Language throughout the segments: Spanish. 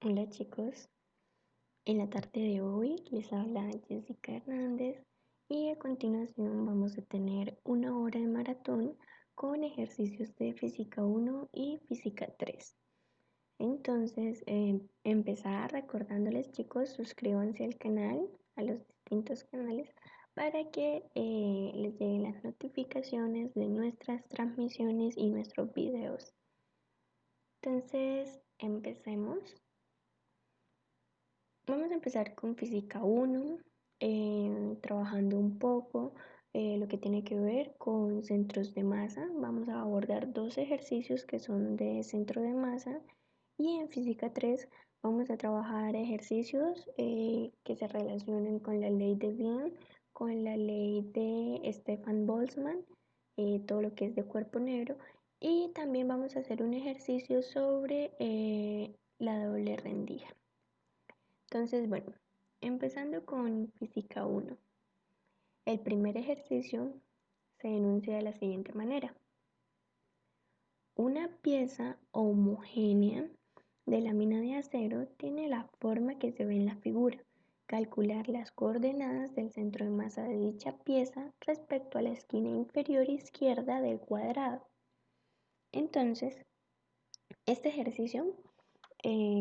Hola chicos, en la tarde de hoy les habla Jessica Hernández y a continuación vamos a tener una hora de maratón con ejercicios de física 1 y física 3. Entonces, empezar recordándoles chicos, suscríbanse al canal, a los distintos canales, para que les lleguen las notificaciones de nuestras transmisiones y nuestros videos. Entonces, empecemos. Vamos a empezar con física 1, trabajando un poco lo que tiene que ver con centros de masa. Vamos a abordar dos ejercicios que son de centro de masa y en física 3 vamos a trabajar ejercicios que se relacionen con la ley de Wien, con la ley de Stefan Boltzmann, todo lo que es de cuerpo negro, y también vamos a hacer un ejercicio sobre la doble rendija. Entonces, bueno, empezando con física 1. El primer ejercicio se enuncia de la siguiente manera. Una pieza homogénea de lámina de acero tiene la forma que se ve en la figura. Calcular las coordenadas del centro de masa de dicha pieza respecto a la esquina inferior izquierda del cuadrado. Entonces, este ejercicio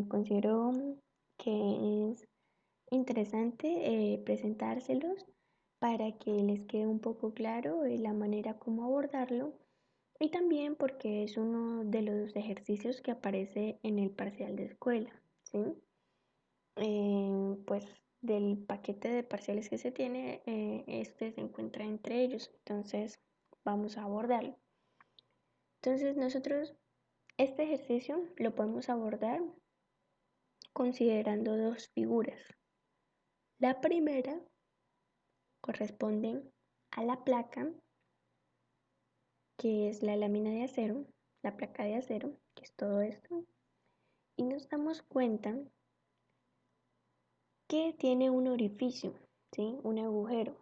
considero que es interesante presentárselos para que les quede un poco claro la manera como abordarlo y también porque es uno de los ejercicios que aparece en el parcial de escuela, ¿sí? Pues del paquete de parciales que se tiene, este se encuentra entre ellos, entonces vamos a abordarlo. Entonces nosotros este ejercicio lo podemos abordar considerando dos figuras. La primera corresponde a la placa, que es la lámina de acero, la placa de acero, que es todo esto, y nos damos cuenta que tiene un orificio, ¿sí? Un agujero,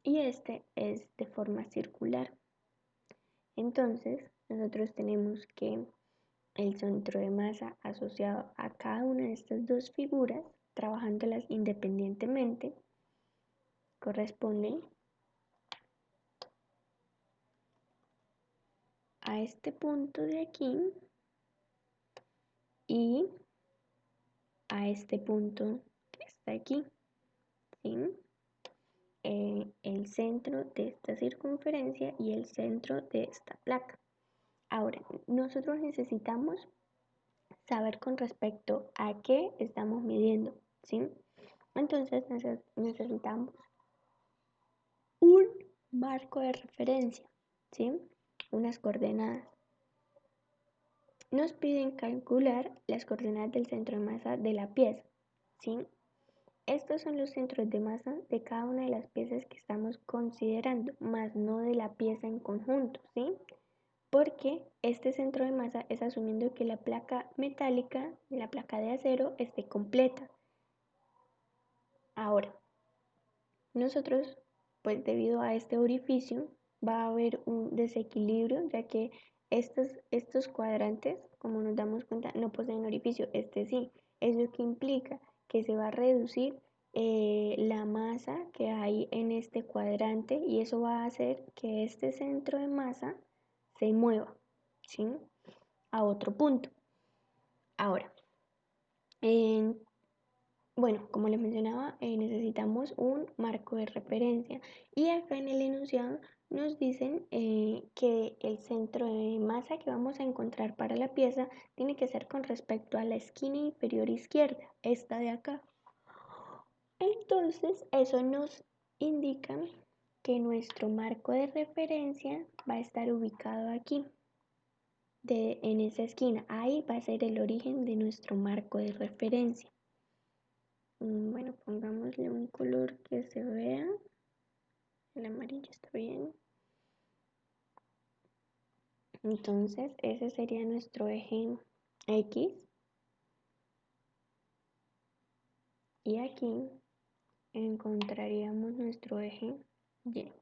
y este es de forma circular. Entonces, nosotros tenemos que el centro de masa asociado a cada una de estas dos figuras, trabajándolas independientemente, corresponde a este punto de aquí y a este punto que está aquí, ¿sí? El centro de esta circunferencia y el centro de esta placa. Ahora, nosotros necesitamos saber con respecto a qué estamos midiendo, ¿sí? Entonces necesitamos un marco de referencia, ¿sí? Unas coordenadas. Nos piden calcular las coordenadas del centro de masa de la pieza, ¿sí? Estos son los centros de masa de cada una de las piezas que estamos considerando, más no de la pieza en conjunto, ¿sí? Porque este centro de masa es asumiendo que la placa metálica, la placa de acero, esté completa. Ahora, nosotros, pues debido a este orificio, va a haber un desequilibrio, ya que estos cuadrantes, como nos damos cuenta, no poseen orificio, este sí. ¿Eso que implica? Que se va a reducir la masa que hay en este cuadrante y eso va a hacer que este centro de masa se mueva, ¿sí? A otro punto. Ahora, en bueno, como les mencionaba, necesitamos un marco de referencia y acá en el enunciado nos dicen que el centro de masa que vamos a encontrar para la pieza tiene que ser con respecto a la esquina inferior izquierda, esta de acá. Entonces, eso nos indica que nuestro marco de referencia va a estar ubicado aquí, en esa esquina. Ahí va a ser el origen de nuestro marco de referencia. Bueno, pongámosle un color que se vea. El amarillo está bien. Entonces, ese sería nuestro eje X. Y aquí encontraríamos nuestro eje Y.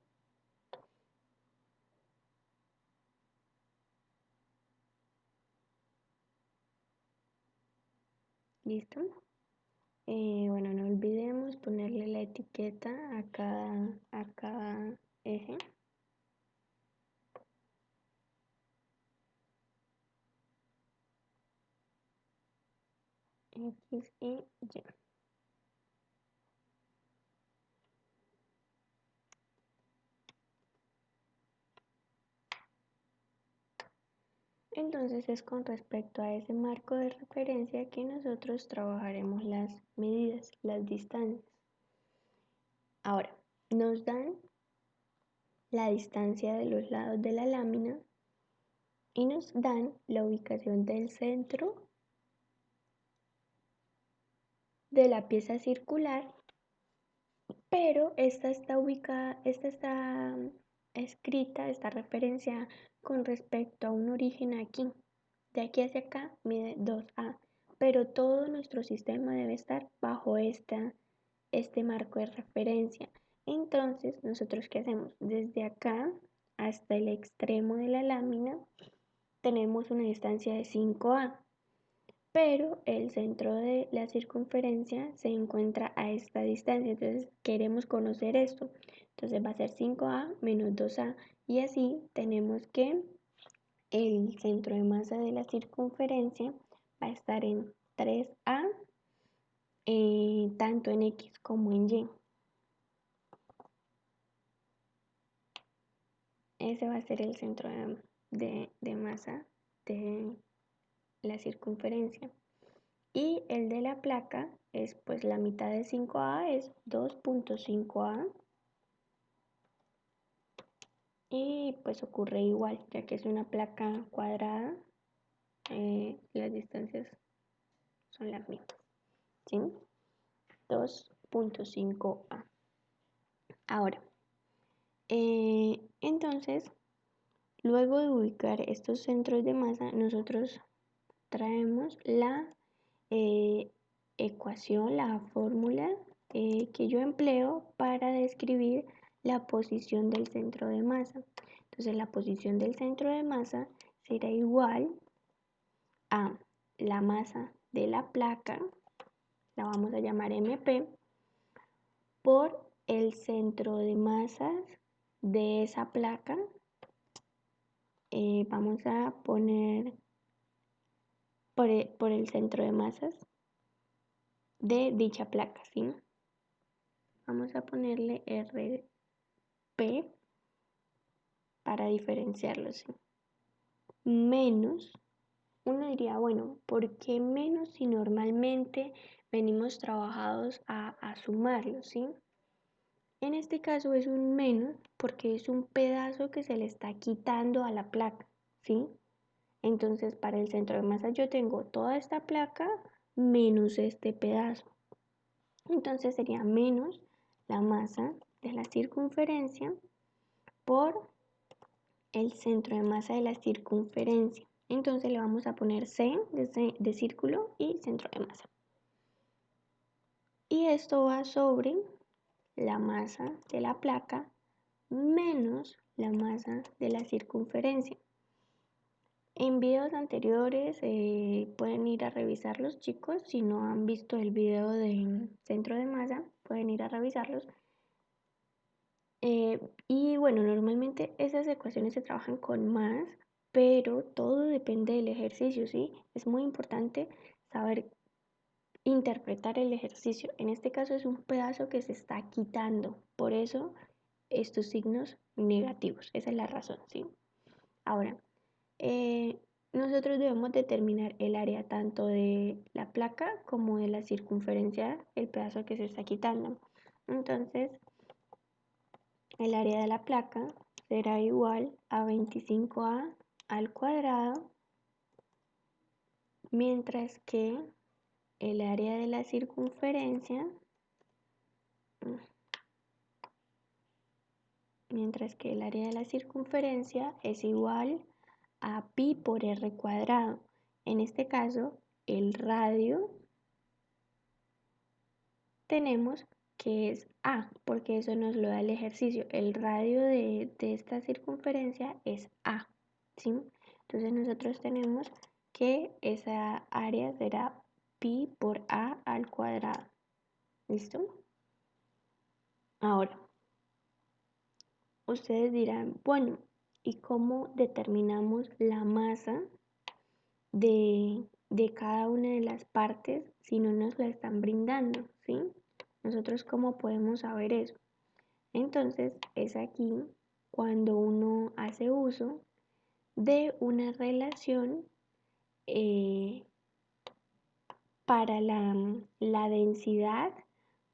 ¿Listo? Bueno, no olvidemos ponerle la etiqueta a cada eje. X y Y. Entonces es con respecto a ese marco de referencia que nosotros trabajaremos las medidas, las distancias. Ahora, nos dan la distancia de los lados de la lámina y nos dan la ubicación del centro de la pieza circular, pero esta está ubicada, esta está escrita, esta referencia con respecto a un origen aquí. De aquí hacia acá mide 2A, pero todo nuestro sistema debe estar bajo este marco de referencia. Entonces, ¿nosotros qué hacemos? Desde acá hasta el extremo de la lámina tenemos una distancia de 5A, pero el centro de la circunferencia se encuentra a esta distancia. Entonces, queremos conocer esto. Entonces, va a ser 5A menos 2A. Y así tenemos que el centro de masa de la circunferencia va a estar en 3A, tanto en X como en Y. Ese va a ser el centro de masa de la circunferencia. Y el de la placa es pues la mitad de 5A, es 2.5A. Y pues ocurre igual, ya que es una placa cuadrada, las distancias son las mismas, ¿sí? 2.5A. Ahora, entonces, luego de ubicar estos centros de masa, nosotros traemos la ecuación, la fórmula que yo empleo para describir la posición del centro de masa. Entonces, la posición del centro de masa será igual a la masa de la placa, la vamos a llamar MP, por el centro de masas de esa placa. Vamos a poner por el centro de masas de dicha placa, ¿sí? Vamos a ponerle RP para diferenciarlo, ¿sí? Menos, uno diría, bueno, ¿por qué menos si normalmente venimos trabajados a sumarlo, ¿sí? En este caso es un menos porque es un pedazo que se le está quitando a la placa, ¿sí? Entonces, para el centro de masa yo tengo toda esta placa menos este pedazo. Entonces sería menos la masa de la circunferencia por el centro de masa de la circunferencia. Entonces le vamos a poner C de círculo y centro de masa. Y esto va sobre la masa de la placa menos la masa de la circunferencia. En videos anteriores pueden ir a revisarlos, chicos. Si no han visto el video de centro de masa, pueden ir a revisarlos. Y bueno, normalmente esas ecuaciones se trabajan con más, pero todo depende del ejercicio, ¿sí? Es muy importante saber interpretar el ejercicio. En este caso es un pedazo que se está quitando, por eso estos signos negativos. Esa es la razón, ¿sí? Ahora, eh, nosotros debemos determinar el área tanto de la placa como de la circunferencia, el pedazo que se está quitando. Entonces, el área de la placa será igual a 25A al cuadrado, mientras que el área de la circunferencia, es igual a pi por r cuadrado. En este caso, el radio tenemos que es A, porque eso nos lo da el ejercicio. El radio de esta circunferencia es A, ¿sí? Entonces nosotros tenemos que esa área será pi por a al cuadrado. ¿Listo? Ahora, ustedes dirán, bueno, ¿y cómo determinamos la masa de cada una de las partes si no nos la están brindando? ¿Sí? Nosotros, ¿cómo podemos saber eso? Entonces, es aquí cuando uno hace uso de una relación eh, para la densidad,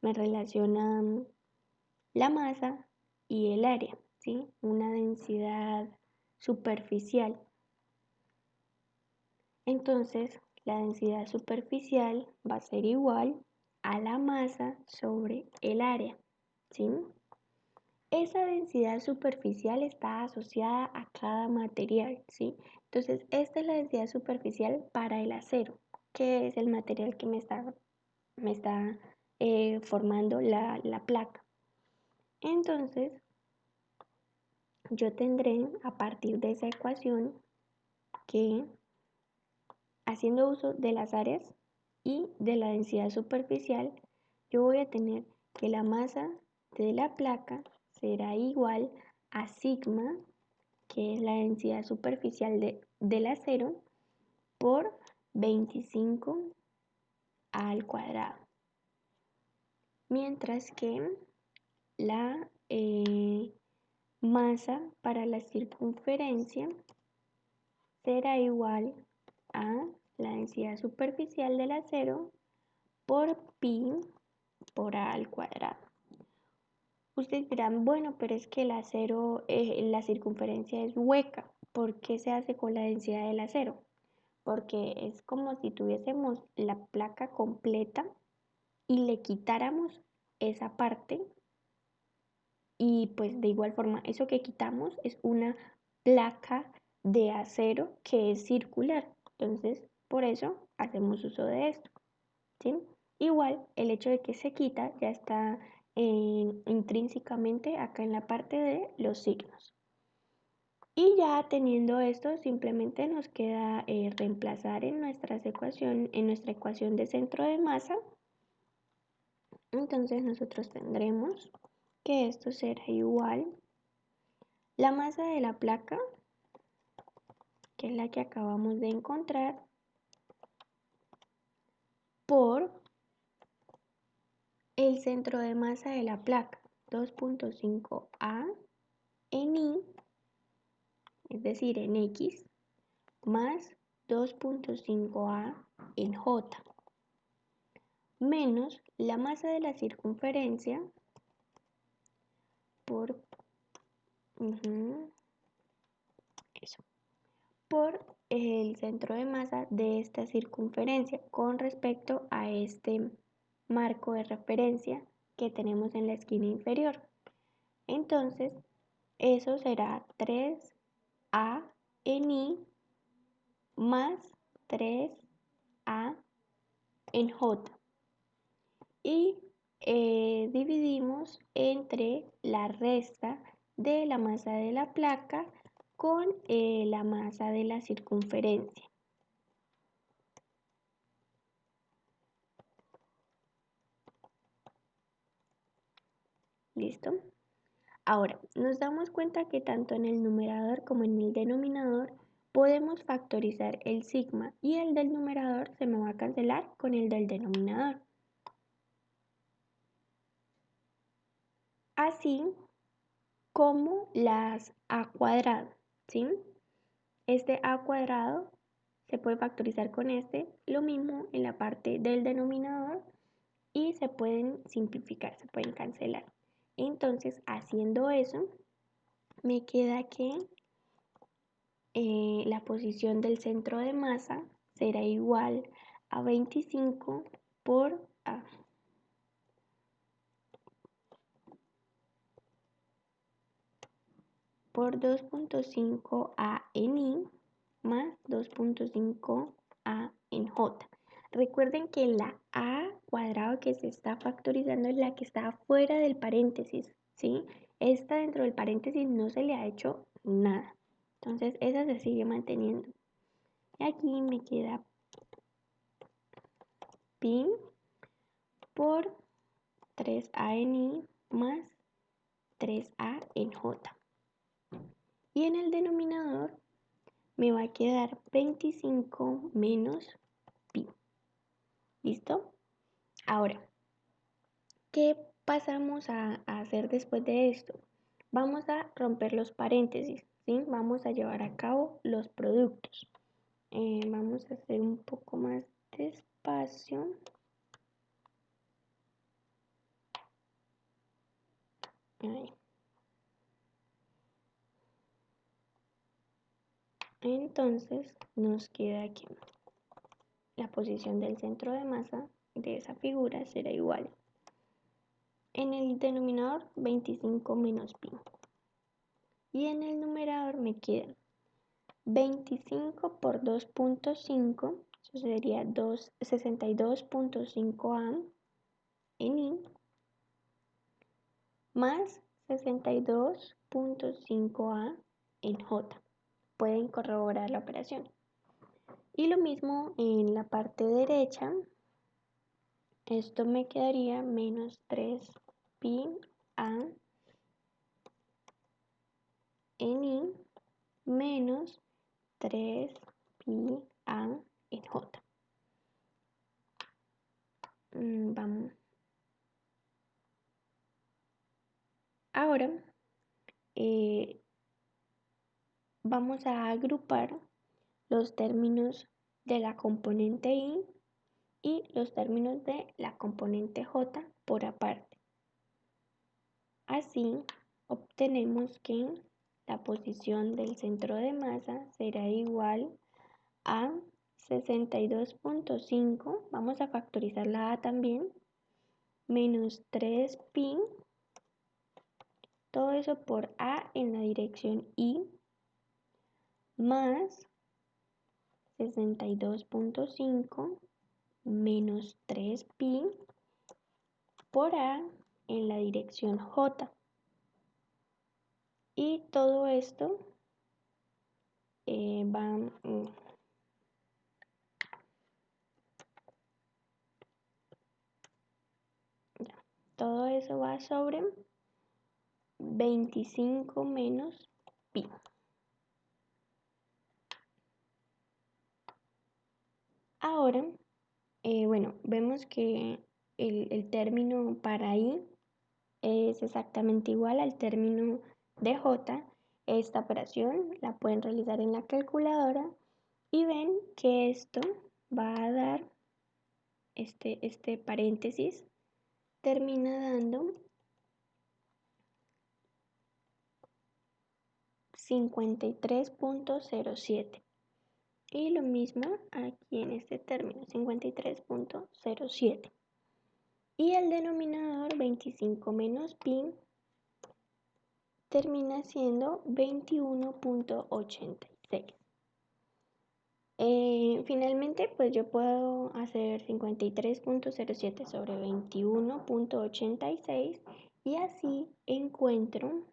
me relaciona la masa y el área, ¿sí? Una densidad superficial. Entonces, la densidad superficial va a ser igual a la masa sobre el área, ¿sí? Esa densidad superficial está asociada a cada material, ¿sí? Entonces, esta es la densidad superficial para el acero, que es el material que me está formando la placa. Entonces, yo tendré a partir de esa ecuación que, haciendo uso de las áreas y de la densidad superficial, yo voy a tener que la masa de la placa será igual a sigma, que es la densidad superficial del acero, por 25 al cuadrado. Mientras que la masa para la circunferencia será igual a la densidad superficial del acero por pi por a al cuadrado. Ustedes dirán, bueno, pero es que el acero, la circunferencia es hueca. ¿Por qué se hace con la densidad del acero? Porque es como si tuviésemos la placa completa y le quitáramos esa parte, y pues de igual forma eso que quitamos es una placa de acero que es circular. Entonces, por eso hacemos uso de esto, ¿sí? Igual, el hecho de que se quita ya está intrínsecamente acá en la parte de los signos. Y ya teniendo esto, simplemente nos queda reemplazar en nuestra ecuación de centro de masa. Entonces nosotros tendremos que esto será igual la masa de la placa, que es la que acabamos de encontrar, por el centro de masa de la placa, 2.5 A en Y, es decir, en X, más 2.5 A en J, menos la masa de la circunferencia por, eso, por el centro de masa de esta circunferencia con respecto a este marco de referencia que tenemos en la esquina inferior. Entonces, eso será 3A en Y más 3A en J. Y dividimos entre la resta de la masa de la placa con la masa de la circunferencia. ¿Listo? Ahora, nos damos cuenta que tanto en el numerador como en el denominador podemos factorizar el sigma, y el del numerador se me va a cancelar con el del denominador. Así como las a cuadrado, ¿sí? Este a cuadrado se puede factorizar con este, lo mismo en la parte del denominador, y se pueden simplificar, se pueden cancelar. Entonces, haciendo eso, me queda que la posición del centro de masa será igual a 25 por A. Por 2.5 A en Y más 2.5 A en J. Recuerden que la A cuadrado que se está factorizando es la que está fuera del paréntesis, ¿sí? Esta dentro del paréntesis no se le ha hecho nada. Entonces esa se sigue manteniendo. Y aquí me queda pi por 3a en i más 3a en j. Y en el denominador me va a quedar 25 menos pi. ¿Listo? Ahora, ¿qué pasamos a hacer después de esto? Vamos a romper los paréntesis, ¿sí? Vamos a llevar a cabo los productos. Vamos a hacer un poco más despacio. Ahí. Entonces nos queda aquí la posición del centro de masa de esa figura será igual. En el denominador 25 menos pi. Y en el numerador me queda 25 por 2.5, eso sería 62.5a en i, más 62.5a en j. Pueden corroborar la operación. Y lo mismo en la parte derecha, esto me quedaría menos 3pi a en i menos 3pi a en j. Vamos. Ahora vamos a agrupar los términos de la componente i y los términos de la componente j por aparte. Así obtenemos que la posición del centro de masa será igual a 62.5, vamos a factorizar la a también, menos 3pi, todo eso por a en la dirección i, más 62.5 menos 3pi por a en la dirección j. Y todo esto todo eso va sobre 25 menos pi. Ahora, bueno, vemos que el término para i es exactamente igual al término de j. Esta operación la pueden realizar en la calculadora y ven que esto va a dar, este paréntesis termina dando 53.07. Y lo mismo aquí en este término, 53.07. Y el denominador 25 menos pi termina siendo 21.86. Finalmente, pues yo puedo hacer 53.07 sobre 21.86 y así encuentro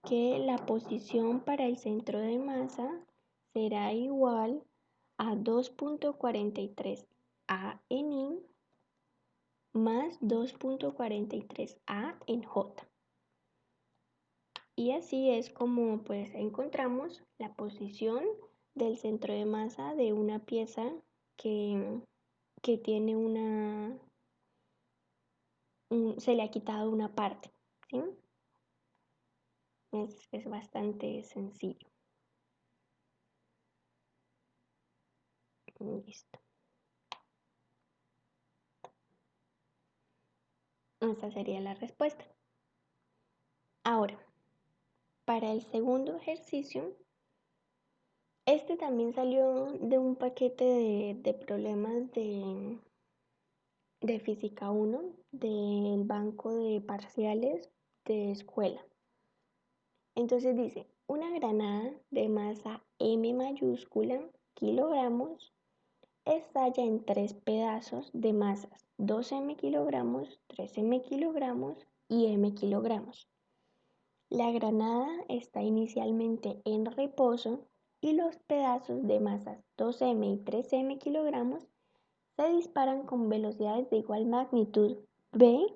que la posición para el centro de masa será igual a 2.43a en i más 2.43a en j. Y así es como pues encontramos la posición del centro de masa de una pieza que tiene se le ha quitado una parte, ¿sí? Es bastante sencillo. Listo. Esta sería la respuesta. Ahora, para el segundo ejercicio, este también salió de un paquete de problemas de Física 1 del banco de parciales de escuela. Entonces dice, una granada de masa M mayúscula, kilogramos, estalla en 3 pedazos de masas 2m kilogramos, 3m kilogramos y m kilogramos. La granada está inicialmente en reposo y los pedazos de masas 2m y 3m kilogramos se disparan con velocidades de igual magnitud v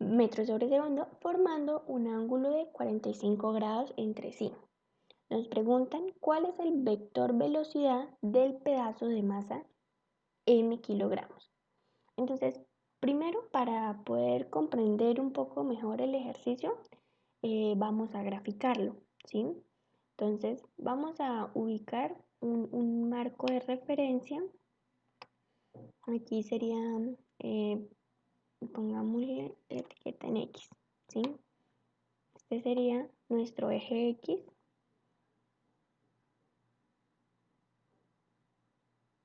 metros sobre segundo, formando un ángulo de 45 grados entre sí. Nos preguntan cuál es el vector velocidad del pedazo de masa m kilogramos. Entonces, primero, para poder comprender un poco mejor el ejercicio, vamos a graficarlo, ¿sí? Entonces, vamos a ubicar un marco de referencia. Aquí sería, pongámosle la etiqueta en X, ¿sí? Este sería nuestro eje X.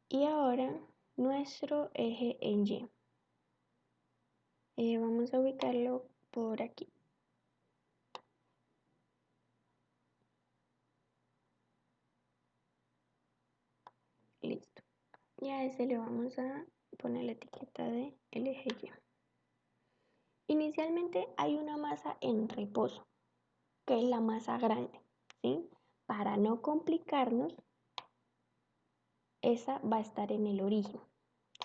Y ahora nuestro eje en Y. Vamos a ubicarlo por aquí. Listo. Y a ese le vamos a poner la etiqueta de el eje Y. Inicialmente hay una masa en reposo, que es la masa grande, ¿sí? Para no complicarnos, esa va a estar en el origen,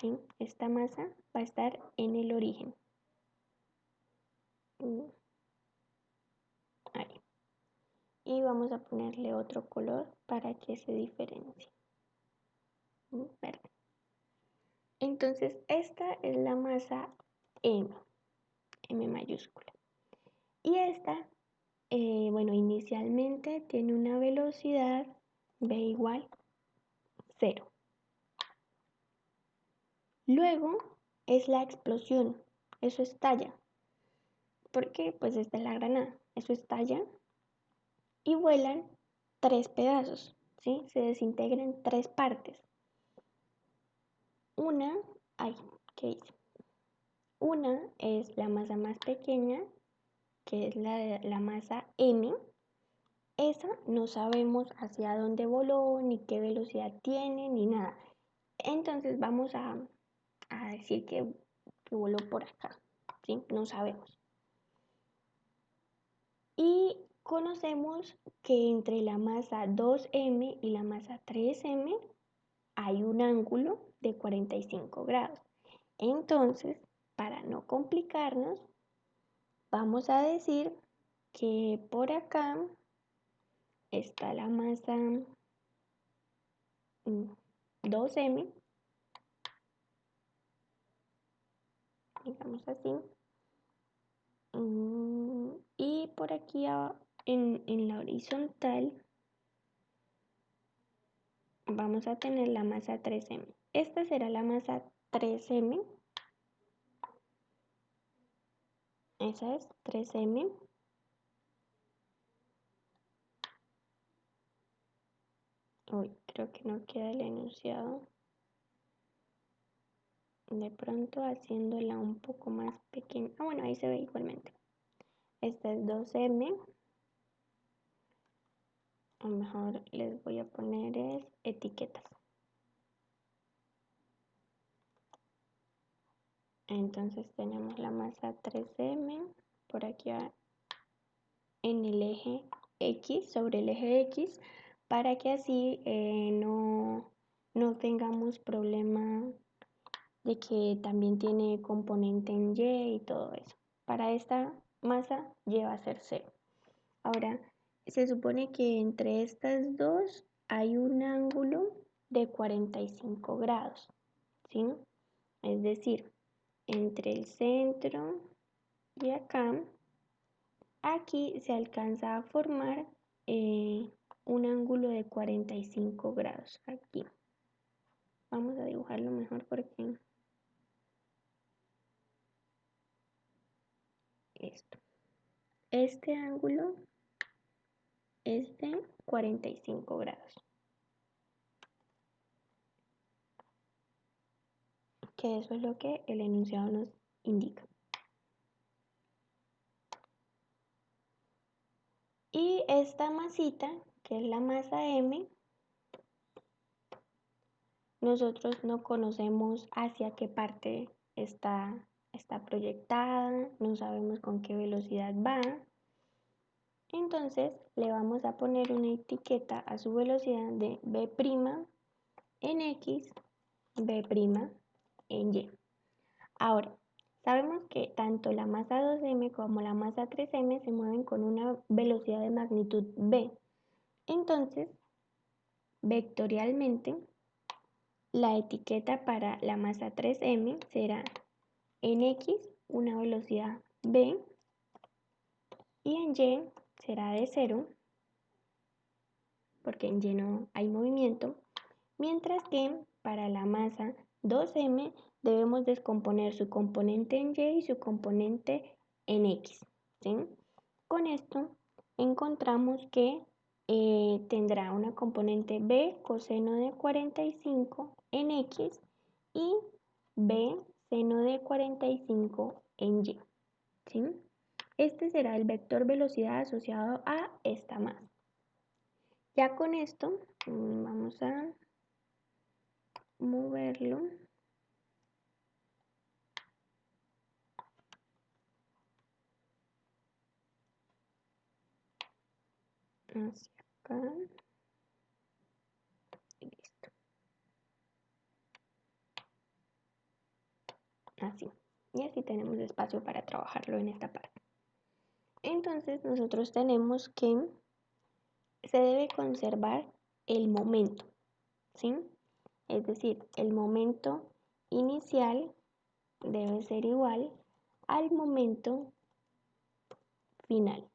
¿sí? Esta masa va a estar en el origen. Ahí. Y vamos a ponerle otro color para que se diferencie. Verde. Entonces, esta es la masa M, M mayúscula. Y esta, bueno, inicialmente tiene una velocidad v igual 0. Luego es la explosión, eso estalla. ¿Por qué? Pues esta es la granada, eso estalla y vuelan 3 pedazos, ¿sí? Se desintegra en 3 partes. Una, ¿qué hice? Una es la masa más pequeña, que es la masa M. Esa no sabemos hacia dónde voló, ni qué velocidad tiene, ni nada. Entonces vamos a decir que voló por acá, ¿sí? No sabemos. Y conocemos que entre la masa 2M y la masa 3M hay un ángulo de 45 grados. Entonces, para no complicarnos, vamos a decir que por acá está la masa 2M, digamos así, y por aquí en la horizontal vamos a tener la masa 3M. Esta será la masa 3M, esa es 3M. Uy, creo que no queda el enunciado. De pronto haciéndola un poco más pequeña. Bueno, ahí se ve igualmente. Esta es 2M. A lo mejor les voy a poner etiquetas. Entonces tenemos la masa 3M por aquí en el eje X, sobre el eje X, para que así no tengamos problema de que también tiene componente en Y y todo eso. Para esta masa Y va a ser 0. Ahora, se supone que entre estas dos hay un ángulo de 45 grados, ¿sí? Es decir, entre el centro y acá, aquí se alcanza a formar un ángulo de 45 grados aquí. Vamos a dibujarlo mejor porque esto. Este ángulo es de 45 grados. Que eso es lo que el enunciado nos indica. Y esta masita, que es la masa M, nosotros no conocemos hacia qué parte está proyectada, no sabemos con qué velocidad va. Entonces le vamos a poner una etiqueta a su velocidad de v' en X B' en Y. Ahora, sabemos que tanto la masa 2m como la masa 3m se mueven con una velocidad de magnitud b. Entonces, vectorialmente, la etiqueta para la masa 3m será en X una velocidad b y en Y será de 0, porque en Y no hay movimiento, mientras que para la masa 2m debemos descomponer su componente en Y y su componente en X, ¿sí? Con esto encontramos que tendrá una componente b coseno de 45 en X y b seno de 45 en Y, ¿sí? Este será el vector velocidad asociado a esta masa. Ya con esto vamos a moverlo hacia acá y listo. Así. Y así tenemos espacio para trabajarlo en esta parte. Entonces nosotros tenemos que se debe conservar el momento, ¿sí? Es decir, el momento inicial debe ser igual al momento final.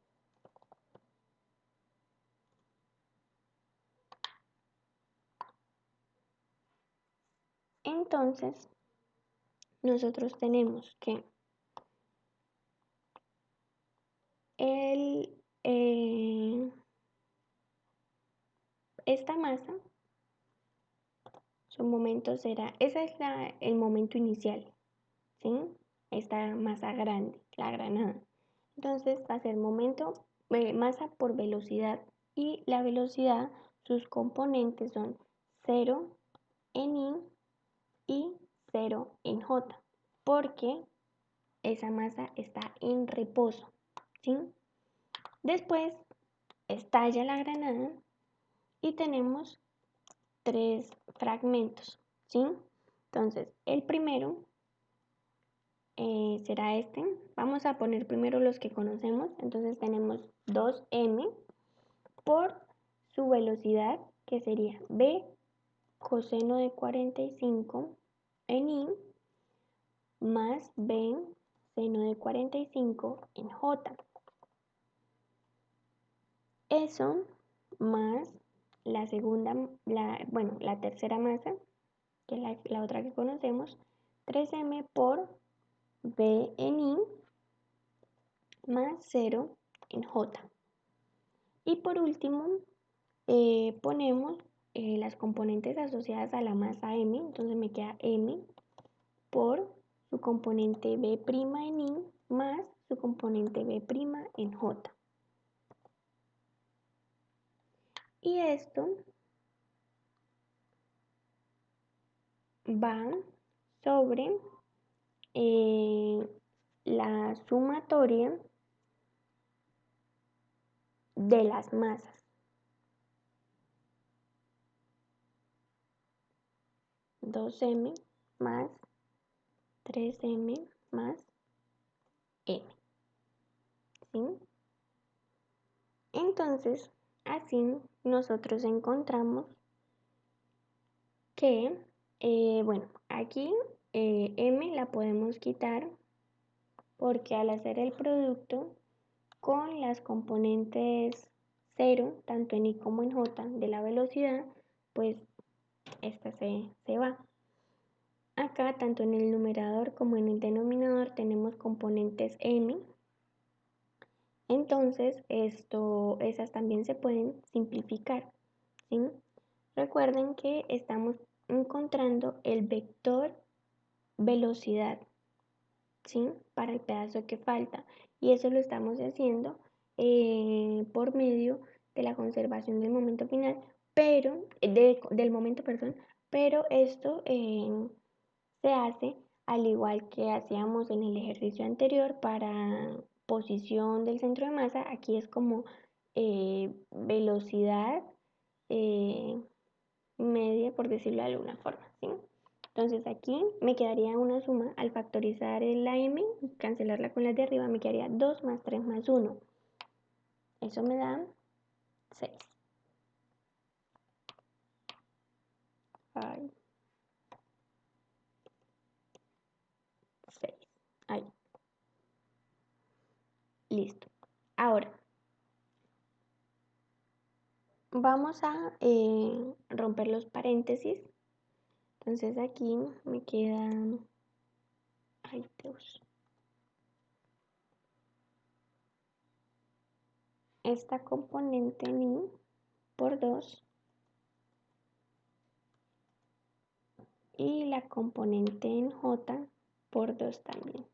Entonces, nosotros tenemos que el, esta masa, su momento será, ese es el momento inicial, ¿sí? Esta masa grande, la granada. Entonces va a ser momento, masa por velocidad, y la velocidad, sus componentes son 0 en I y 0 en J, porque esa masa está en reposo, ¿sí? Después estalla la granada y tenemos 3 fragmentos, ¿sí? Entonces, el primero será este. Vamos a poner primero los que conocemos. Entonces tenemos 2m por su velocidad, que sería b coseno de 45 en I más b seno de 45 en J. Eso más la segunda, la tercera masa, que es la otra que conocemos, 3m por b en I más 0 en J. Y por último, ponemos las componentes asociadas a la masa m, entonces me queda m por su componente b' en I más su componente b' en J. Y esto va sobre la sumatoria de las masas. 2m más 3m más m, ¿sí? Entonces, así nosotros encontramos que, bueno, aquí m la podemos quitar porque al hacer el producto con las componentes 0, tanto en I como en J, de la velocidad, pues esta se va. Acá, tanto en el numerador como en el denominador, tenemos componentes m. Entonces, esas también se pueden simplificar, ¿sí? Recuerden que estamos encontrando el vector velocidad, ¿sí? Para el pedazo que falta. Y eso lo estamos haciendo por medio de la conservación del momento final, pero, del momento, perdón, pero esto se hace al igual que hacíamos en el ejercicio anterior para posición del centro de masa. Aquí es como velocidad media, por decirlo de alguna forma, ¿sí? Entonces aquí me quedaría una suma, al factorizar la m y cancelarla con las de arriba, me quedaría 2 más 3 más 1. Eso me da 6. Ay, 6. Ahí. Listo. Ahora, vamos a romper los paréntesis. Entonces aquí me queda... Ay, Dios. Esta componente en i por 2 y la componente en j por 2 también.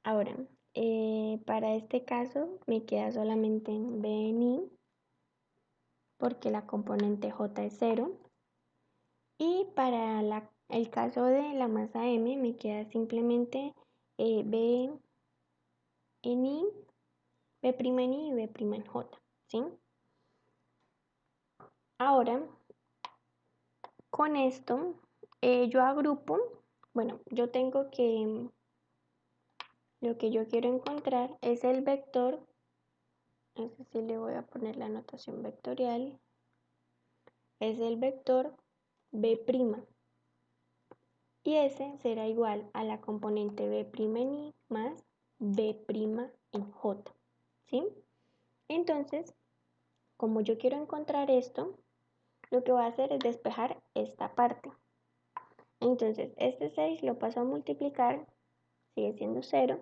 Ahora, para este caso me queda solamente b en i porque la componente j es 0. Y para el caso de la masa m me queda simplemente b en i, b' en i y b' en j, ¿sí? Ahora, con esto, yo agrupo, bueno, yo tengo que, lo que yo quiero encontrar es el vector, es decir, le voy a poner la notación vectorial, es el vector b', y ese será igual a la componente b' en i más b' en j, ¿sí? Entonces, como yo quiero encontrar esto, lo que voy a hacer es despejar esta parte. Entonces, este 6 lo paso a multiplicar, sigue siendo 0,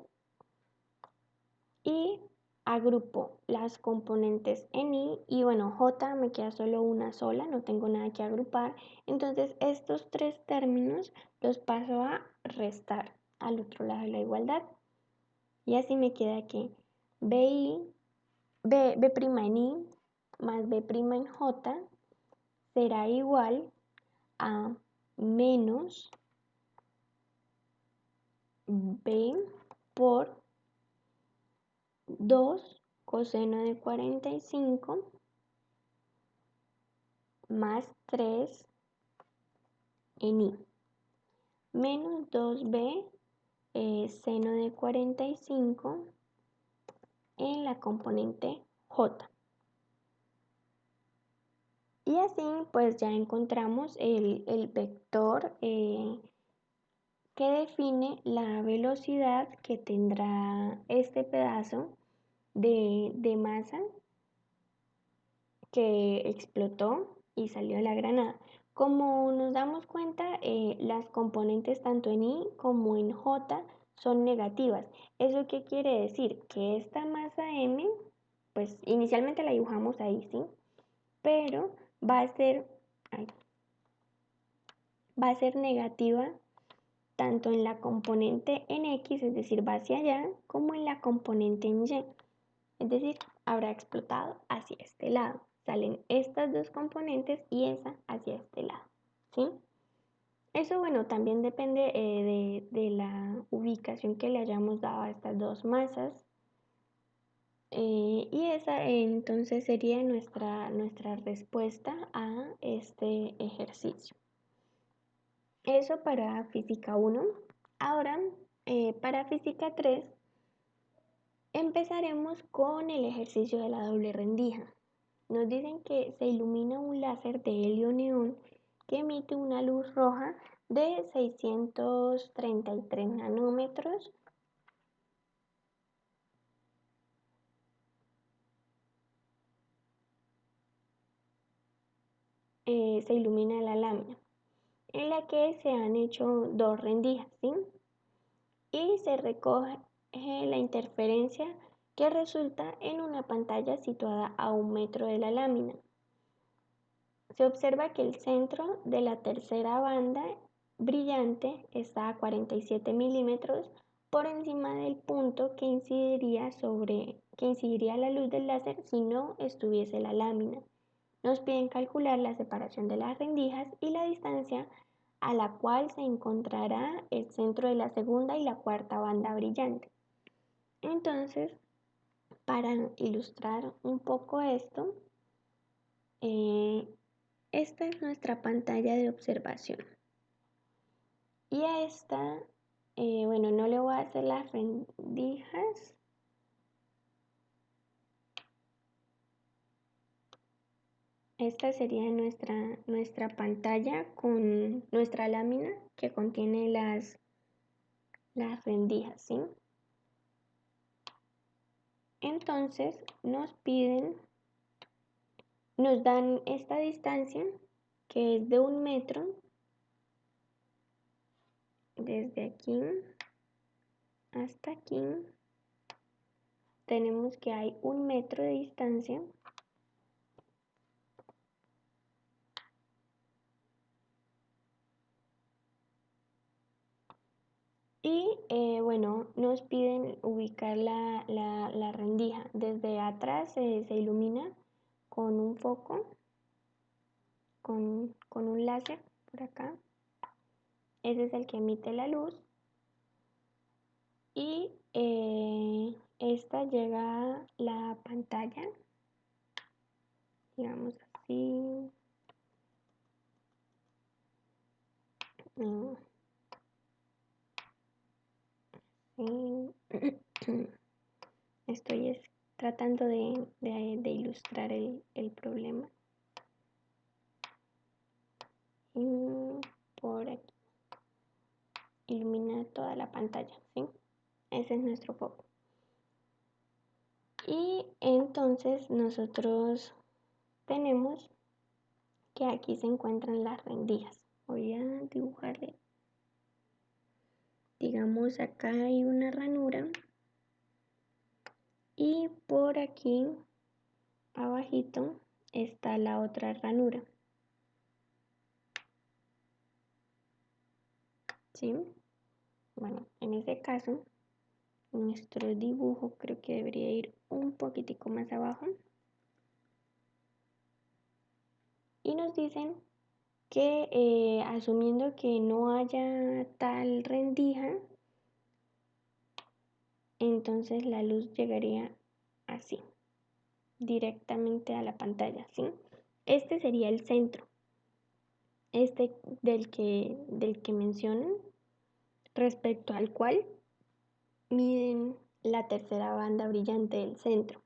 y agrupo las componentes en i, y bueno, j me queda solo una sola, no tengo nada que agrupar. Entonces, estos tres términos los paso a restar al otro lado de la igualdad. Y así me queda que b' en i más b' en j será igual a menos b por 2 coseno de 45 más 3 en i, menos 2b seno de 45 en la componente j. Y así pues ya encontramos el vector que define la velocidad que tendrá este pedazo de masa que explotó y salió de la granada. Como nos damos cuenta, las componentes tanto en i como en j son negativas. ¿Eso qué quiere decir? Que esta masa m, pues inicialmente la dibujamos ahí, ¿sí? Pero va a ser, va a ser negativa tanto en la componente en x, es decir, va hacia allá, como en la componente en y. Es decir, habrá explotado hacia este lado. Salen estas dos componentes y esa hacia este lado, ¿sí? Eso, bueno, también depende de la ubicación que le hayamos dado a estas dos masas. Y esa entonces sería nuestra respuesta a este ejercicio. Eso para física 1. Ahora, para física 3, empezaremos con el ejercicio de la doble rendija. Nos dicen que se ilumina un láser de helio-neón que emite una luz roja de 633 nanómetros. Se ilumina la lámina, en la que se han hecho dos rendijas, ¿sí? Y se recoge la interferencia que resulta en una pantalla situada a 1 metro de la lámina. Se observa que el centro de la tercera banda brillante está a 47 milímetros por encima del punto que incidiría la luz del láser si no estuviese la lámina. Nos piden calcular la separación de las rendijas y la distancia a la cual se encontrará el centro de la segunda y la cuarta banda brillante. Entonces, para ilustrar un poco esto, esta es nuestra pantalla de observación. Y a esta, bueno, no le voy a hacer las rendijas. Esta sería nuestra pantalla con nuestra lámina que contiene las rendijas, ¿sí? Entonces nos dan esta distancia que es de 1 metro desde aquí hasta aquí. Tenemos que hay 1 metro de distancia. Y bueno, nos piden ubicar la rendija. Desde atrás se ilumina con un foco, con un láser por acá. Ese es el que emite la luz. Y esta llega a la pantalla, digamos así. Estoy tratando de ilustrar el problema. Y por aquí ilumina toda la pantalla, ¿sí? Ese es nuestro foco. Y entonces nosotros tenemos que aquí se encuentran las rendijas. Voy a dibujarle. Digamos, acá hay una ranura. Y por aquí abajito está la otra ranura. ¿Sí? Bueno, en ese caso, nuestro dibujo creo que debería ir un poquitico más abajo. Y nos dicen que asumiendo que no haya tal rendija, entonces la luz llegaría así, directamente a la pantalla, ¿sí? Este sería el centro, este del que mencionan, respecto al cual miden la tercera banda brillante del centro.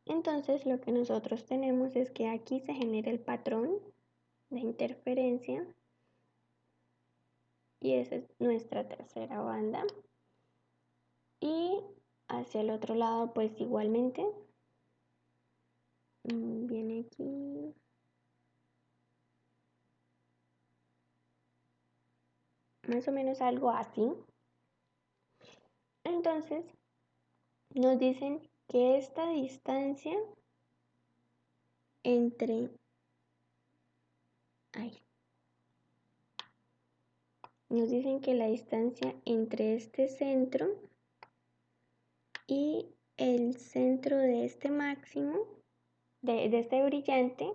Entonces lo que nosotros tenemos es que aquí se genera el patrón de interferencia y esa es nuestra tercera banda. Y hacia el otro lado pues igualmente viene aquí más o menos algo así. Entonces nos dicen que esta distancia entre nos dicen que la distancia entre este centro y el centro de este máximo de este brillante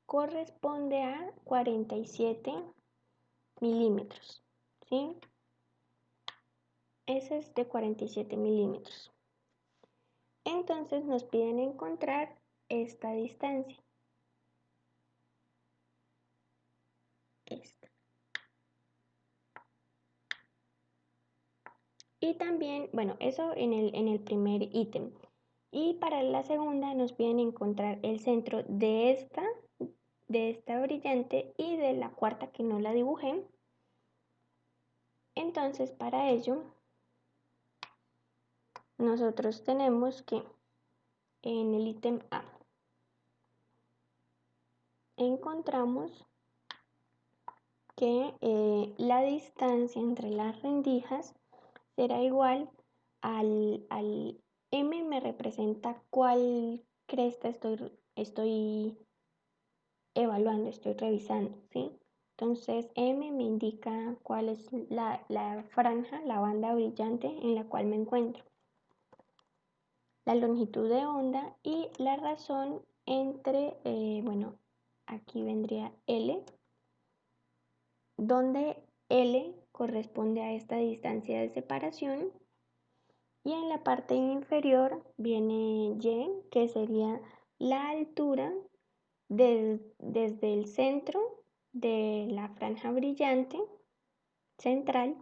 corresponde a 47 milímetros, ¿sí? Ese es de 47 milímetros. Entonces nos piden encontrar esta distancia. Esta. Y también, bueno, eso en el primer ítem. Y para la segunda nos piden encontrar el centro de esta brillante y de la cuarta que no la dibujé. Entonces para ello nosotros tenemos que en el ítem A encontramos que la distancia entre las rendijas será igual al M me representa cuál cresta estoy evaluando, estoy revisando, ¿sí? Entonces M me indica cuál es la franja, la banda brillante en la cual me encuentro. La longitud de onda y la razón entre, bueno, aquí vendría L, donde L corresponde a esta distancia de separación, y en la parte inferior viene Y, que sería la altura desde el centro de la franja brillante central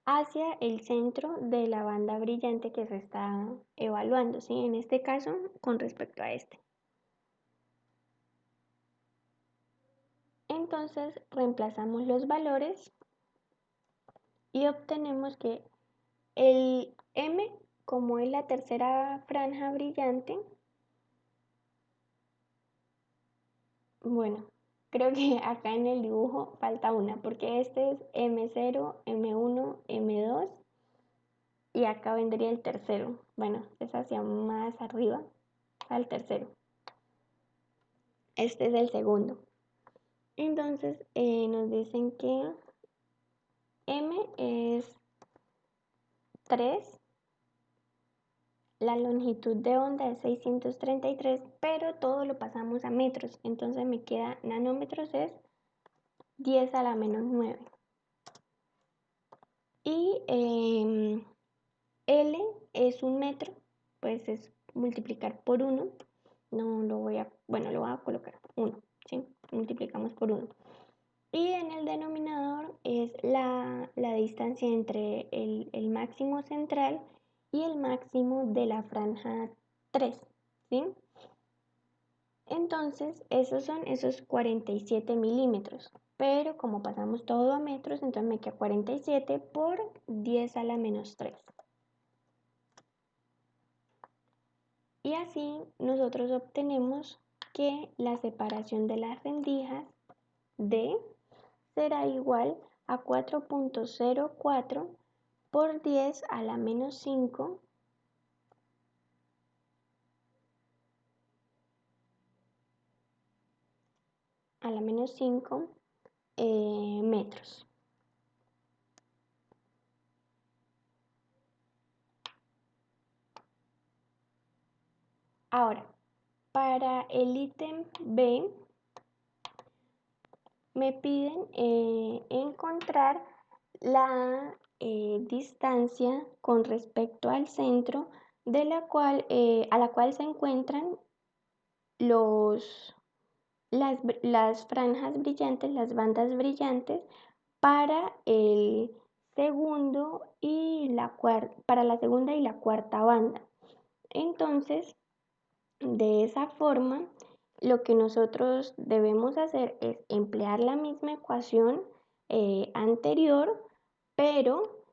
hacia el centro de la banda brillante que se está evaluando, ¿sí? En este caso, con respecto a este. Entonces, reemplazamos los valores y obtenemos que el M, como es la tercera franja brillante, bueno, creo que acá en el dibujo falta una, porque este es M0, M1, M2 y acá vendría el tercero. Bueno, es hacia más arriba, al tercero. Este es el segundo. Entonces nos dicen que M es 3, la longitud de onda es 633, pero todo lo pasamos a metros. Entonces me queda nanómetros es 10 a la menos 9. Y L es un metro, pues es multiplicar por 1. No lo voy a, bueno, lo voy a colocar 1, ¿sí? Multiplicamos por 1. Y en el denominador es la distancia entre el máximo central y el máximo de la franja 3, ¿sí? Entonces, esos son esos 47 milímetros. Pero como pasamos todo a metros, entonces me queda 47 por 10 a la menos 3. Y así nosotros obtenemos que la separación de las rendijas D será igual a 4.04 por 10 a la menos 5 a la menos 5 metros. Ahora, para el ítem B, me piden encontrar la distancia con respecto al centro de la cual, a la cual se encuentran las franjas brillantes, las bandas brillantes para el segundo y para la segunda y la cuarta banda. Entonces, de esa forma, lo que nosotros debemos hacer es emplear la misma ecuación anterior, pero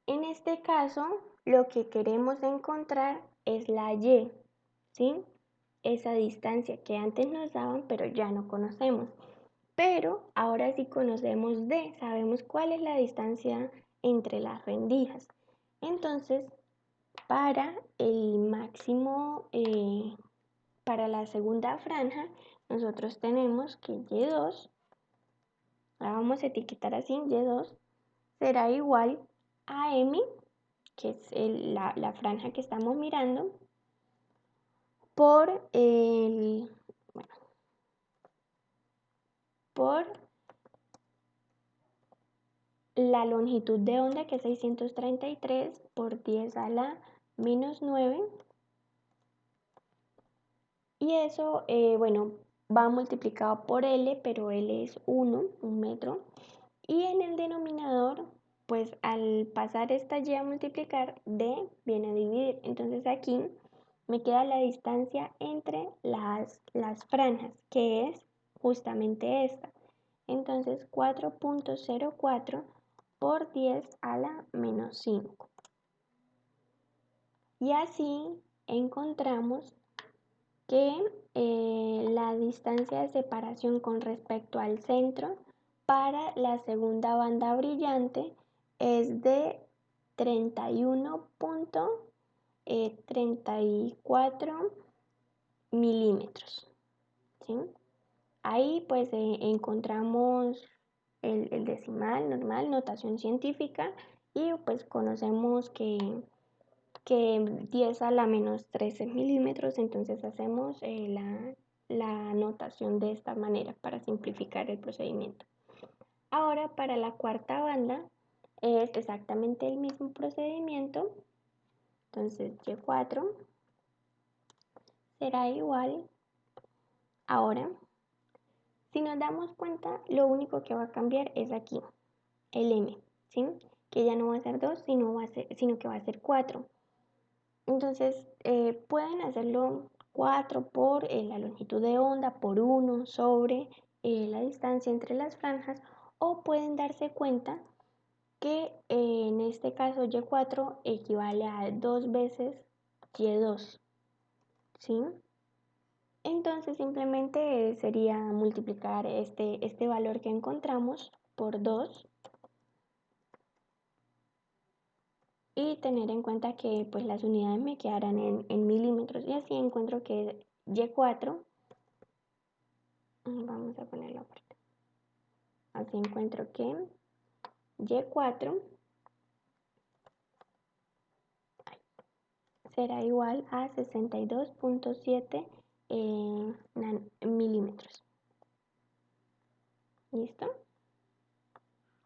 en este caso lo que queremos encontrar es la Y, ¿sí? Esa distancia que antes nos daban, pero ya no conocemos. Pero ahora sí conocemos D, sabemos cuál es la distancia entre las rendijas. Entonces, para el máximo, para la segunda franja, nosotros tenemos que Y2, la vamos a etiquetar así, Y2, será igual a M, que es la franja que estamos mirando, por por la longitud de onda, que es 633 por 10 a la menos 9. Y eso, bueno, va multiplicado por L, pero L es 1, un metro. Y en el denominador, pues al pasar esta Y a multiplicar, D viene a dividir. Entonces aquí me queda la distancia entre las franjas, que es justamente esta. Entonces 4.04 por 10 a la menos 5. Y así encontramos que la distancia de separación con respecto al centro para la segunda banda brillante es de 31.34 milímetros, ¿sí? Ahí pues encontramos el decimal normal, notación científica, y pues conocemos que 10 a la menos 13 milímetros, entonces hacemos la anotación de esta manera para simplificar el procedimiento. Ahora para la cuarta banda es exactamente el mismo procedimiento. Entonces Y4 será igual. Ahora, si nos damos cuenta, lo único que va a cambiar es aquí, el m, ¿sí? Que ya no va a ser 2, sino que va a ser 4. Entonces, pueden hacerlo 4 por la longitud de onda, por 1 sobre la distancia entre las franjas, o pueden darse cuenta que en este caso Y4 equivale a 2 veces Y2, ¿sí? Entonces simplemente sería multiplicar este valor que encontramos por 2 y tener en cuenta que pues las unidades me quedarán en milímetros, y así encuentro que Y4, vamos a ponerlo aparte, así encuentro que Y4 será igual a 62.7 milímetros. ¿Listo?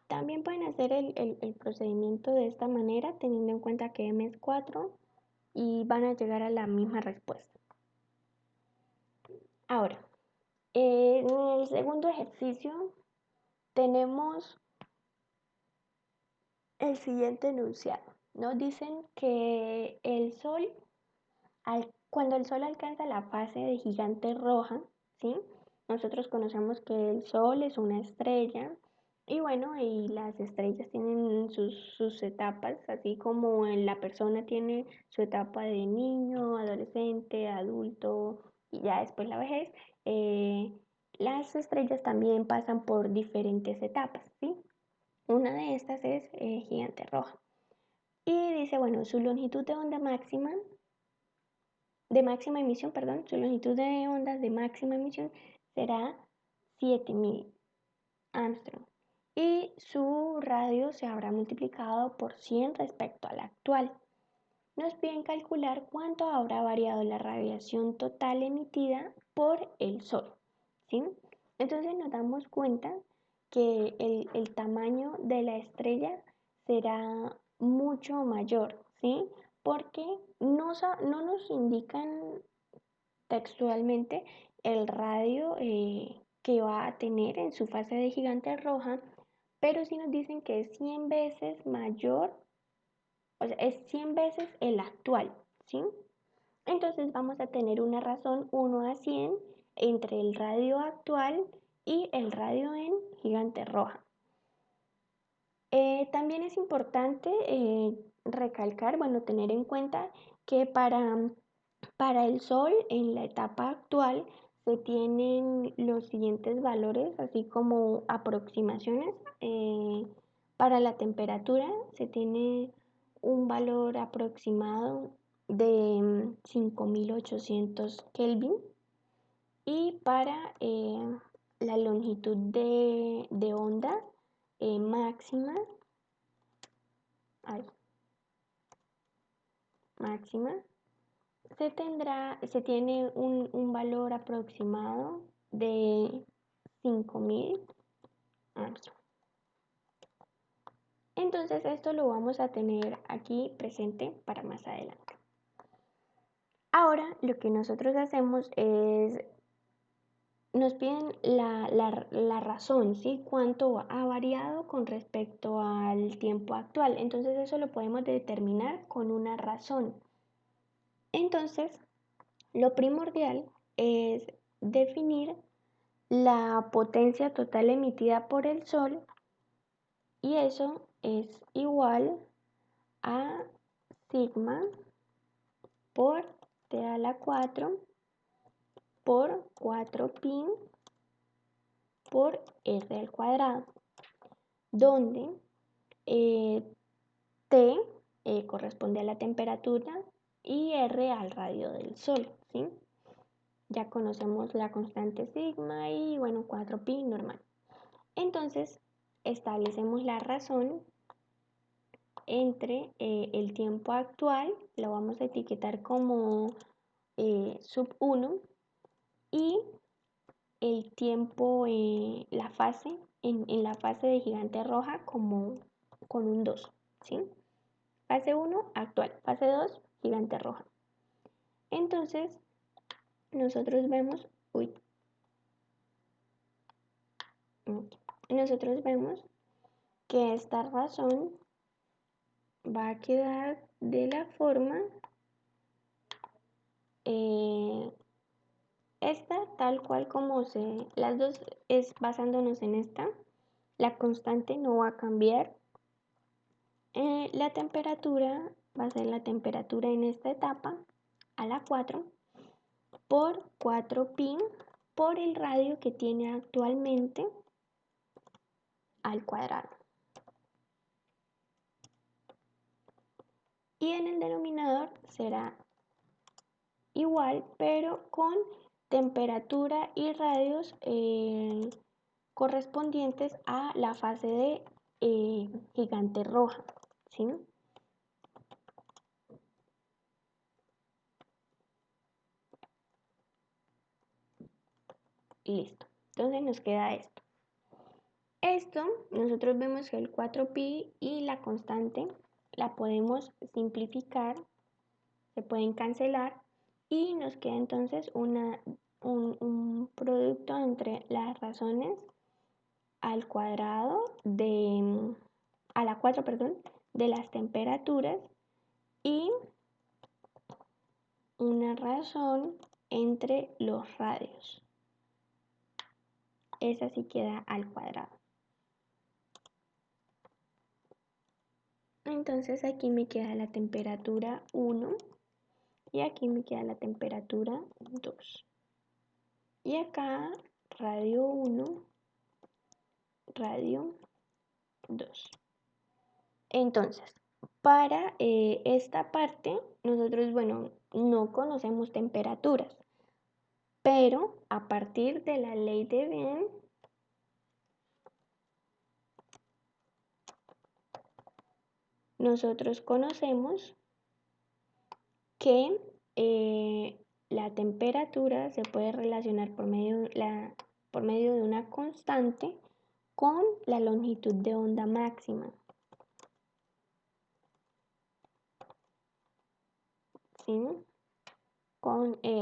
También pueden hacer el procedimiento de esta manera, teniendo en cuenta que m es 4 y van a llegar a la misma respuesta. Ahora, en el segundo ejercicio tenemos el siguiente enunciado. Nos dicen que el Sol, cuando el Sol alcanza la fase de gigante roja, ¿sí? Nosotros conocemos que el Sol es una estrella y bueno, y las estrellas tienen sus etapas, así como la persona tiene su etapa de niño, adolescente, adulto y ya después la vejez. Las estrellas también pasan por diferentes etapas, ¿sí? Una de estas es gigante roja. Y dice, bueno, su longitud de onda máxima, de máxima emisión, perdón, su longitud de ondas de máxima emisión será 7000 Armstrong. Y su radio se habrá multiplicado por 100 respecto al actual. Nos piden calcular cuánto habrá variado la radiación total emitida por el Sol, ¿sí? Entonces nos damos cuenta que el tamaño de la estrella será mucho mayor, ¿sí? Porque no nos indican textualmente el radio que va a tener en su fase de gigante roja, pero sí nos dicen que es 100 veces mayor, o sea, es 100 veces el actual, ¿sí? Entonces vamos a tener una razón 1 a 100 entre el radio actual y el radio en gigante roja. También es importante recalcar, bueno, tener en cuenta que para el Sol en la etapa actual se tienen los siguientes valores, así como aproximaciones. Para la temperatura se tiene un valor aproximado de 5800 Kelvin, y para la longitud de onda máxima, máxima se tiene un valor aproximado de 5000 Armstrong. Entonces esto lo vamos a tener aquí presente para más adelante. Ahora lo que nosotros hacemos es, nos piden la razón, ¿sí? Cuánto ha variado con respecto al tiempo actual. Entonces eso lo podemos determinar con una razón. Entonces, lo primordial es definir la potencia total emitida por el Sol, y eso es igual a sigma por T a la 4 por 4pi por R al cuadrado, donde T corresponde a la temperatura y R al radio del Sol, ¿sí? Ya conocemos la constante sigma y bueno, 4pi normal. Entonces, establecemos la razón entre el tiempo actual, lo vamos a etiquetar como sub 1, y el tiempo, la fase, en la fase de gigante roja como con un 2, ¿sí? Fase 1, actual. Fase 2, gigante roja. Entonces, nosotros vemos, nosotros vemos que esta razón va a quedar de la forma, esta tal cual como las dos es basándonos en esta, la constante no va a cambiar, la temperatura va a ser la temperatura en esta etapa a la 4 por 4pi por el radio que tiene actualmente al cuadrado. Y en el denominador será igual, pero con temperatura y radios correspondientes a la fase de gigante roja, ¿sí? Listo. Entonces nos queda esto. Esto, nosotros vemos que el 4pi y la constante la podemos simplificar, se pueden cancelar y nos queda entonces un producto entre las razones al cuadrado a la 4, perdón, de las temperaturas y una razón entre los radios. Esa sí queda al cuadrado. Entonces aquí me queda la temperatura 1 y aquí me queda la temperatura 2. Y acá radio 1, radio 2. Entonces, para esta parte, nosotros, bueno, no conocemos temperaturas, pero a partir de la ley de Behn, nosotros conocemos que la temperatura se puede relacionar por medio de una constante con la longitud de onda máxima. ¿Sí?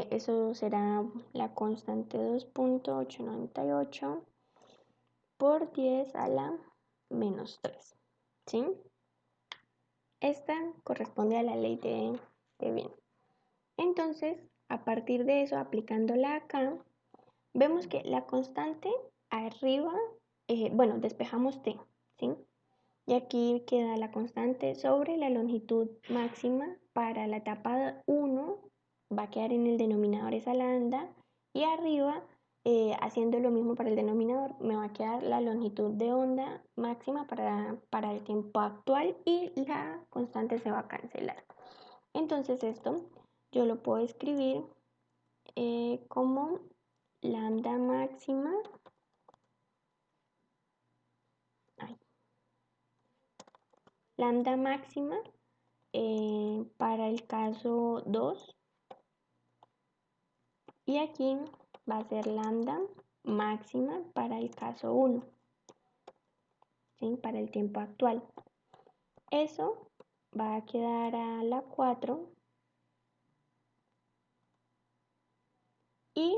Eso será la constante 2.898 por 10 a la menos 3. ¿Sí? Esta corresponde a la ley de Behn. Entonces, a partir de eso, aplicándola acá, vemos que la constante arriba, bueno, despejamos t, ¿sí? Y aquí queda la constante sobre la longitud máxima para la etapa 1, va a quedar en el denominador esa lambda, y arriba, haciendo lo mismo para el denominador, me va a quedar la longitud de onda máxima para el tiempo actual y la constante se va a cancelar. Entonces esto yo lo puedo escribir como lambda máxima para el caso 2 y aquí va a ser lambda máxima para el caso 1, ¿sí? Para el tiempo actual. Eso va a quedar a la 4 y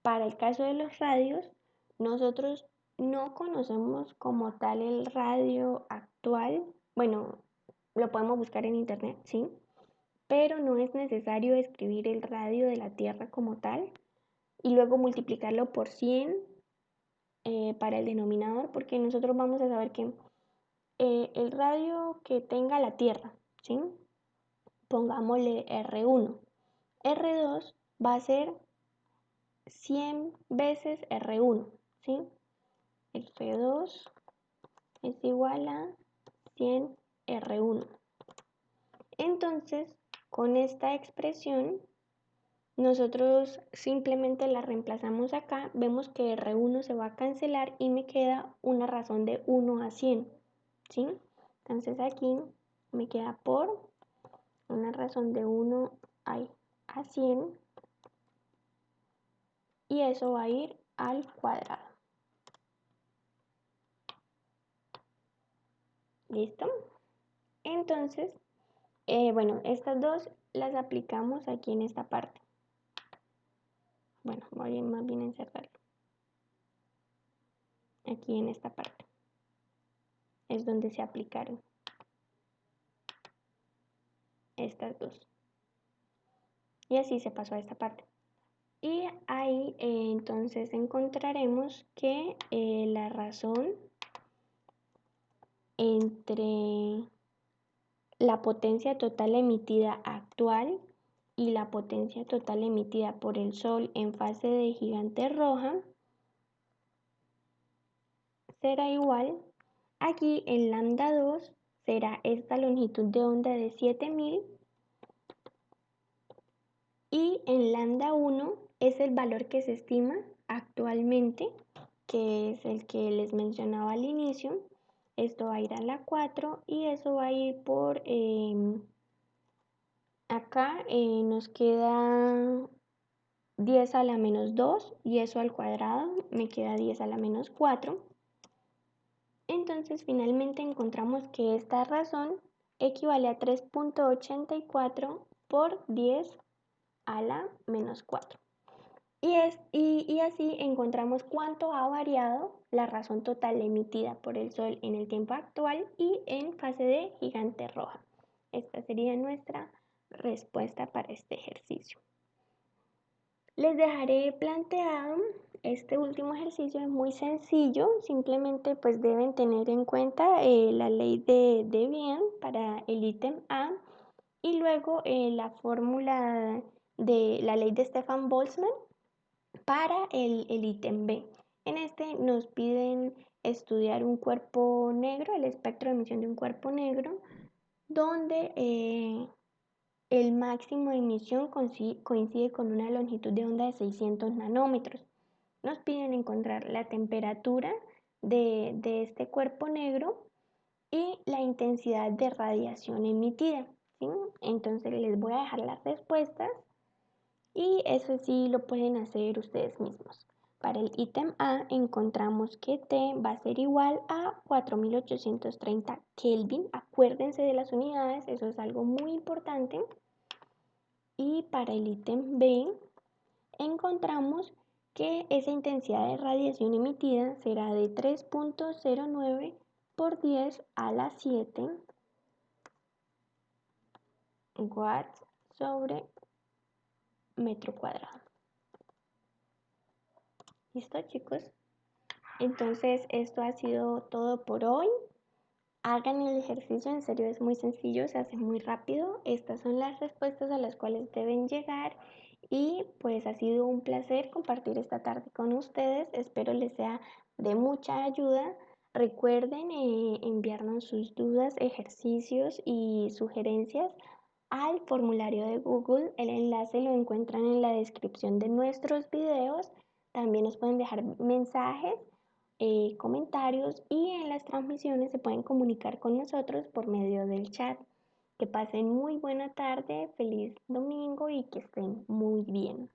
para el caso de los radios, nosotros no conocemos como tal el radio actual. Bueno, lo podemos buscar en internet, ¿sí? Pero no es necesario escribir el radio de la Tierra como tal y luego multiplicarlo por 100 para el denominador, porque nosotros vamos a saber que el radio que tenga la Tierra, ¿sí? Pongámosle R1. R2 va a ser 100 veces R1, ¿sí? R2 es igual a 100 R1. Entonces, con esta expresión, nosotros simplemente la reemplazamos acá, vemos que R1 se va a cancelar y me queda una razón de 1 a 100, ¿sí? Entonces aquí me queda por una razón de 1 a 100 y eso va a ir al cuadrado. ¿Listo? Entonces, bueno, estas dos las aplicamos aquí en esta parte. Bueno, voy a más bien encerrarlo. Aquí en esta parte. Es donde se aplicaron estas dos. Y así se pasó a esta parte. Y ahí entonces encontraremos que la razón entre la potencia total emitida actual y la potencia total emitida por el Sol en fase de gigante roja será igual. Aquí en lambda 2 será esta longitud de onda de 7000 y en lambda 1 es el valor que se estima actualmente, que es el que les mencionaba al inicio. Esto va a ir a la 4 y eso va a ir por acá nos queda 10 a la menos 2 y eso al cuadrado me queda 10 a la menos 4. Entonces finalmente encontramos que esta razón equivale a 3.84 por 10 a la menos 4. Y así encontramos cuánto ha variado la razón total emitida por el Sol en el tiempo actual y en fase de gigante roja. Esta sería nuestra respuesta para este ejercicio. Les dejaré planteado este último ejercicio, es muy sencillo, simplemente pues deben tener en cuenta la ley de Debian para el ítem A y luego la fórmula de la ley de Stefan Boltzmann para el ítem B. En este nos piden estudiar un cuerpo negro, el espectro de emisión de un cuerpo negro, donde el máximo de emisión coincide con una longitud de onda de 600 nanómetros. Nos piden encontrar la temperatura de este cuerpo negro y la intensidad de radiación emitida, ¿sí? Entonces les voy a dejar las respuestas y eso sí lo pueden hacer ustedes mismos. Para el ítem A encontramos que T va a ser igual a 4830 Kelvin. Acuérdense de las unidades, eso es algo muy importante. Y para el ítem B encontramos que esa intensidad de radiación emitida será de 3.09 por 10 a la 7 watts sobre metro cuadrado. ¿Listo, chicos? Entonces esto ha sido todo por hoy. Hagan el ejercicio, en serio es muy sencillo, se hace muy rápido. Estas son las respuestas a las cuales deben llegar y pues ha sido un placer compartir esta tarde con ustedes. Espero les sea de mucha ayuda. Recuerden enviarnos sus dudas, ejercicios y sugerencias al formulario de Google. El enlace lo encuentran en la descripción de nuestros videos. También nos pueden dejar mensajes, comentarios y en las transmisiones se pueden comunicar con nosotros por medio del chat. Que pasen muy buena tarde, feliz domingo y que estén muy bien.